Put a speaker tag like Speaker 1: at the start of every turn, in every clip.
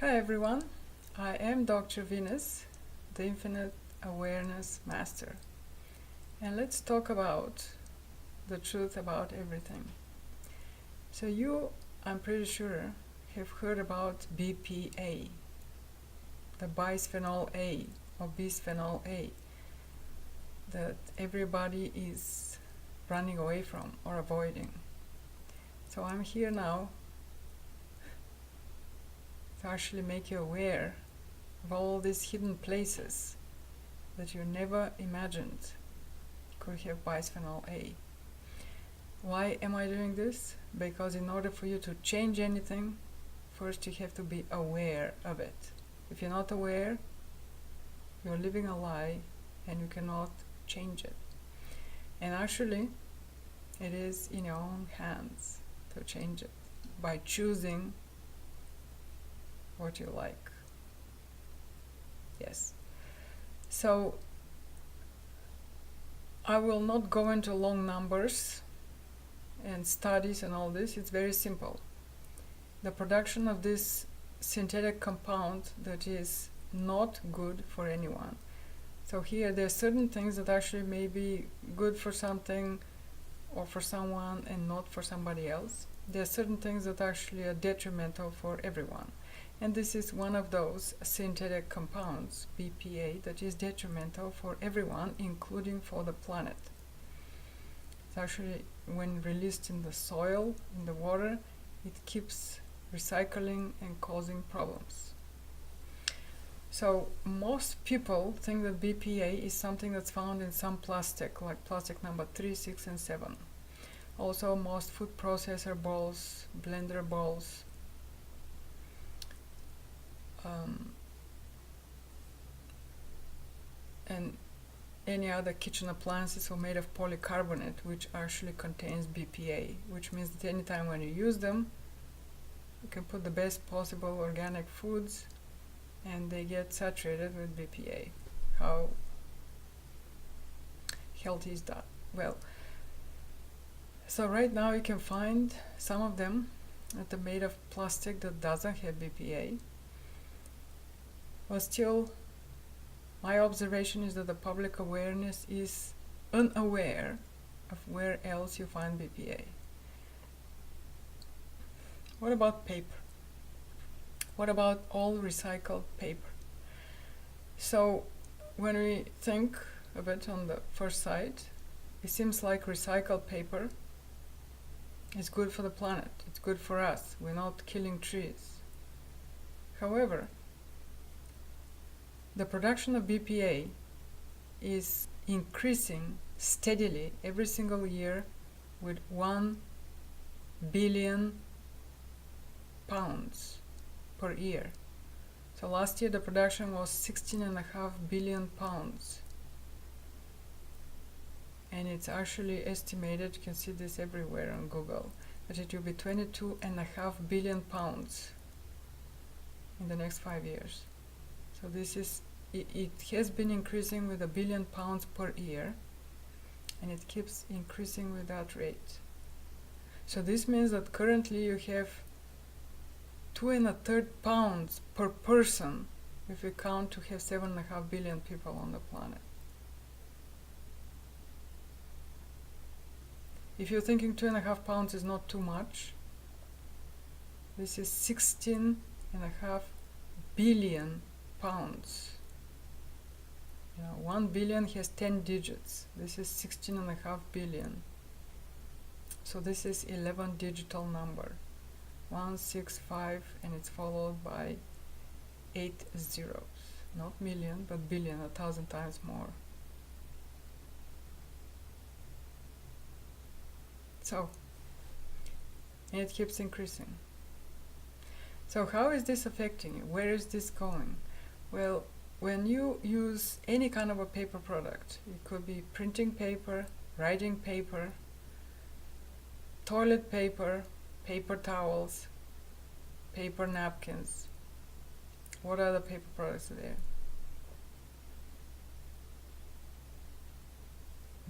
Speaker 1: Hi everyone, I am Dr. Venus, the Infinite Awareness Master, and let's talk about the truth about everything. So you, I'm pretty sure, have heard about BPA, the bisphenol A or bisphenol A, that everybody is running away from or avoiding. So I'm here now to actually make you aware of all these hidden places that you never imagined could have bisphenol A. Why am I doing this? Because in order for you to change anything, first you have to be aware of it. If you're not aware, you're living a lie and you cannot change it. And actually, it is in your own hands to change it by choosing what you like. Yes. So I will not go into long numbers and studies and all this. It's very simple. The production of this synthetic compound that is not good for anyone. So here there are certain things that actually may be good for something or for someone and not for somebody else. There are certain things that actually are detrimental for everyone. And this is one of those synthetic compounds, BPA, that is detrimental for everyone, including for the planet. It's actually, when released in the soil, in the water, it keeps recycling and causing problems. So most people think that BPA is something that's found in some plastic, like plastic number 3, 6, and 7. Also most food processor bowls, blender bowls, and any other kitchen appliances are made of polycarbonate, which actually contains BPA, which means that anytime when you use them, you can put the best possible organic foods and they get saturated with BPA. How healthy is that? Well, so right now you can find some of them that are made of plastic that doesn't have BPA. But still, my observation is that the public awareness is unaware of where else you find BPA. What about paper? What about all recycled paper? So when we think of it on the first sight, it seems like recycled paper is good for the planet. It's good for us. We're not killing trees. However, the production of BPA is increasing steadily every single year with 1 billion pounds per year. So last year the production was 16.5 billion pounds. And it's actually estimated, you can see this everywhere on Google, that it will be 22.5 billion pounds in the next 5 years. So this is, it has been increasing with 1 billion pounds per year, and it keeps increasing with that rate. So this means that currently you have 2 1/3 pounds per person if we count to have 7.5 billion people on the planet. If you're thinking 2.5 pounds is not too much, this is 16.5 billion pounds. 1 billion has 10 digits. This is 16.5 billion. So this is 11 digital number. 165, and it's followed by 8 zeros. Not million, but billion, 1,000 times more. So, and it keeps increasing. So how is this affecting you? Where is this going? Well, when you use any kind of a paper product, it could be printing paper, writing paper, toilet paper, paper towels, paper napkins. What other paper products are there?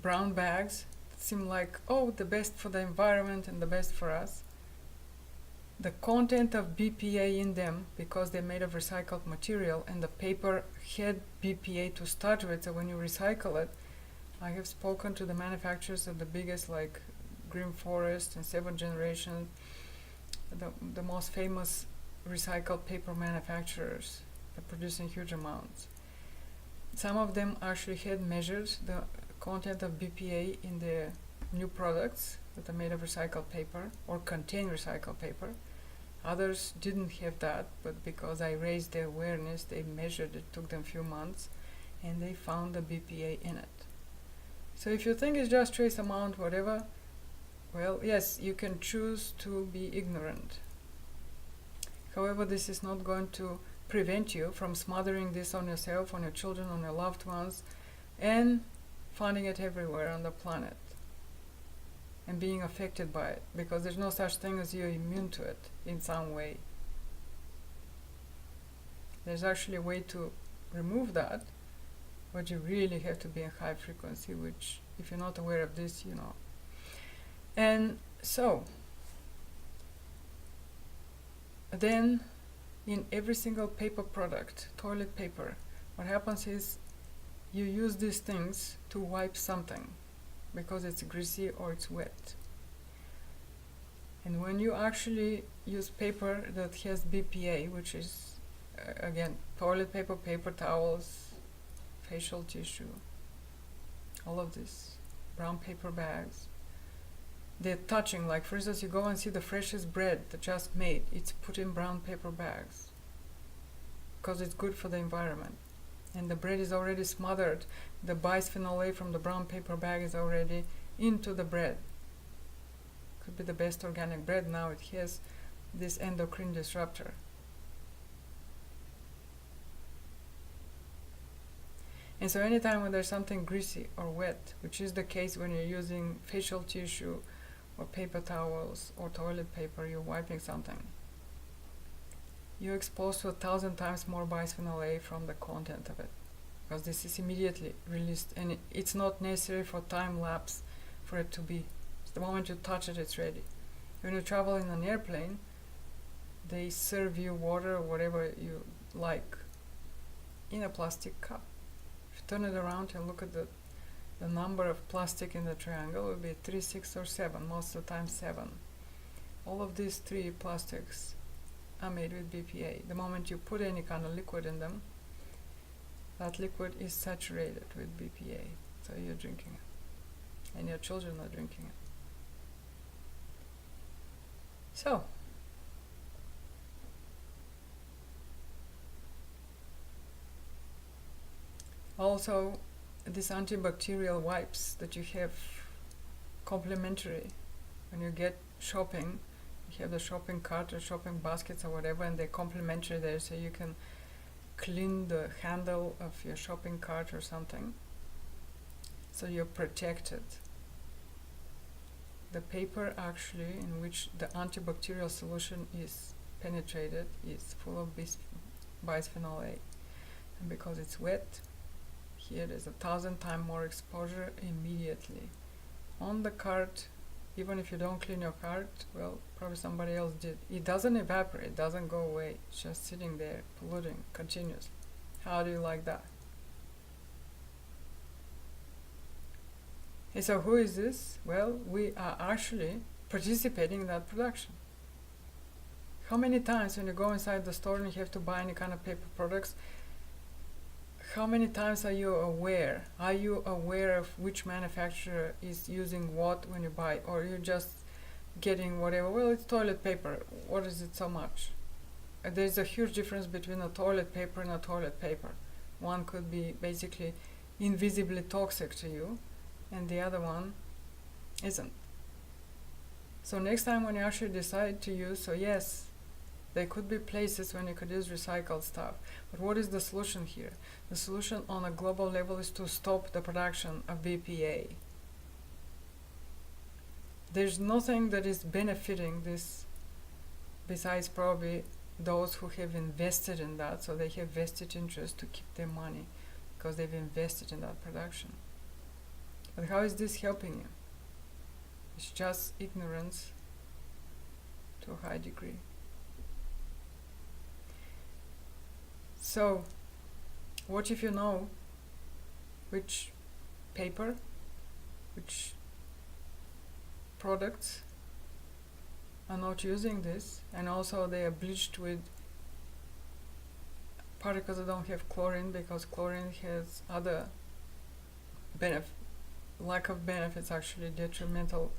Speaker 1: Brown bags that seem like, oh, the best for the environment and the best for us. the content of BPA in them, because they're made of recycled material and the paper had BPA to start with, so when you recycle it, I have spoken to the manufacturers of the biggest, like Green Forest and Seventh Generation, the most famous recycled paper manufacturers. They're producing huge amounts. Some of them actually had measured the content of BPA in their new products that are made of recycled paper or contain recycled paper. Others didn't have that, but because I raised their awareness, they measured it, took them a few months, and they found the BPA in it. So if you think it's just trace amount, whatever, well, yes, you can choose to be ignorant. However, this is not going to prevent you from smothering this on yourself, on your children, on your loved ones, and finding it everywhere on the planet and being affected by it, because there's no such thing as you're immune to it in some way. There's actually a way to remove that, but you really have to be in high frequency, which if you're not aware of this, you know. And so then in every single paper product, toilet paper, what happens is you use these things to wipe something because it's greasy or it's wet. And when you actually use paper that has BPA, which is again toilet paper, paper towels, facial tissue, all of this, brown paper bags, they're touching, like for instance, you go and see the freshest bread that just made, it's put in brown paper bags because it's good for the environment. And the bread is already smothered. The bisphenol A from the brown paper bag is already into the bread. Could be the best organic bread. Now it has this endocrine disruptor. And so anytime when there's something greasy or wet, which is the case when you're using facial tissue or paper towels or toilet paper, you're wiping something, you're exposed to 1,000 times more bisphenol A from the content of it, because this is immediately released, and it's not necessary for time lapse for it to be. The moment you touch it, it's ready. When you travel in an airplane, they serve you water or whatever you like in a plastic cup. If you turn it around and look at the number of plastic in the triangle, it will be 3, 6, or 7, most of the time 7. All of these 3 plastics are made with BPA. The moment you put any kind of liquid in them, that liquid is saturated with BPA, so you're drinking it, and your children are drinking it. So, also, these antibacterial wipes that you have complementary when you get shopping, you have the shopping cart or shopping baskets or whatever, and they're complementary there, so you can clean the handle of your shopping cart or something, so you're protected. The paper actually in which the antibacterial solution is penetrated is full of bisphenol A, and because it's wet, here there's 1,000 times more exposure immediately on the cart. Even if you don't clean your cart, well, probably somebody else did. It doesn't evaporate, it doesn't go away, it's just sitting there polluting continuously. How do you like that? And so who is this? Well, we are actually participating in that production. How many times when you go inside the store and you have to buy any kind of paper products, how many times are you aware? Are you aware of which manufacturer is using what when you buy, or you're just getting whatever? Well, it's toilet paper. What is it so much? There's a huge difference between a toilet paper and a toilet paper. One could be basically invisibly toxic to you, and the other one isn't. So next time when you actually decide to use, so yes, there could be places when you could use recycled stuff. But what is the solution here? The solution on a global level is to stop the production of BPA. There's nothing that is benefiting this besides probably those who have invested in that, so they have vested interest to keep their money because they've invested in that production. But how is this helping you? It's just ignorance to a high degree. So, what if you know which paper, which products are not using this, and also they are bleached with particles that don't have chlorine, because chlorine has other lack of benefits, actually detrimental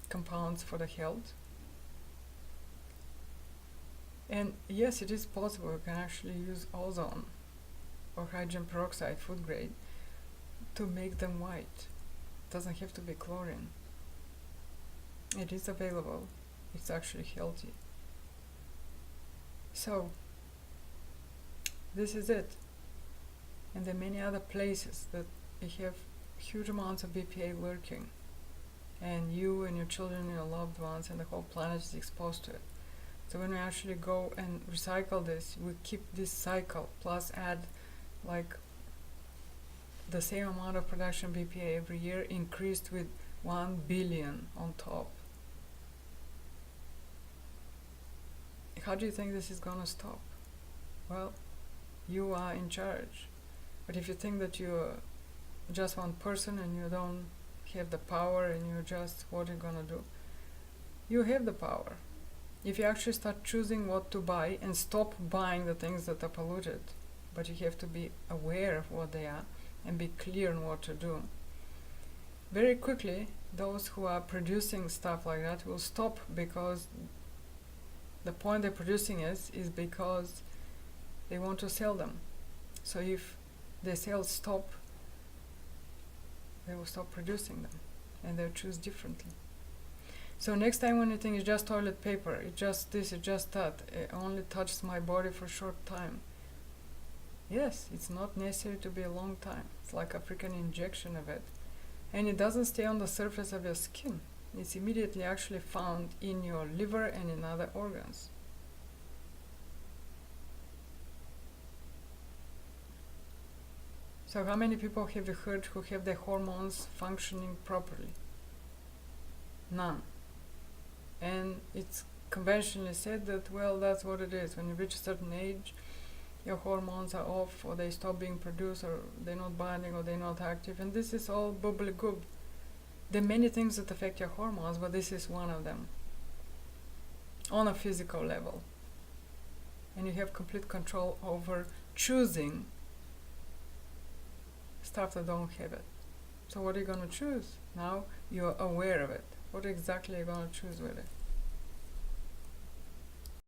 Speaker 1: compounds for the health. And yes, it is possible you can actually use ozone or hydrogen peroxide, food grade, to make them white. It doesn't have to be chlorine. It is available. It's actually healthy. So, this is it. And there are many other places that you have huge amounts of BPA lurking, and you and your children and your loved ones and the whole planet is exposed to it. So when we actually go and recycle this, we keep this cycle, plus add like the same amount of production BPA every year, increased with 1 billion on top. How do you think this is gonna stop? Well, you are in charge. But if you think that you're just one person and you don't have the power and you're just, what are you gonna do? You have the power. If you actually start choosing what to buy and stop buying the things that are polluted, but you have to be aware of what they are and be clear on what to do. Very quickly, those who are producing stuff like that will stop, because the point they're producing is because they want to sell them. So if the sales stop, they will stop producing them, and they'll choose differently. So next time when you think it's just toilet paper, it's just this, it's just that, it only touches my body for a short time. Yes, it's not necessary to be a long time. It's like a freaking injection of it. And it doesn't stay on the surface of your skin. It's immediately actually found in your liver and in other organs. So how many people have you heard who have their hormones functioning properly? None. And it's conventionally said that, well, that's what it is. When you reach a certain age, your hormones are off, or they stop being produced, or they're not binding, or they're not active. And this is all bubbly-goob. There are many things that affect your hormones, but this is one of them, on a physical level. And you have complete control over choosing stuff that don't have it. So what are you going to choose? Now you're aware of it. What exactly are you going to choose with it?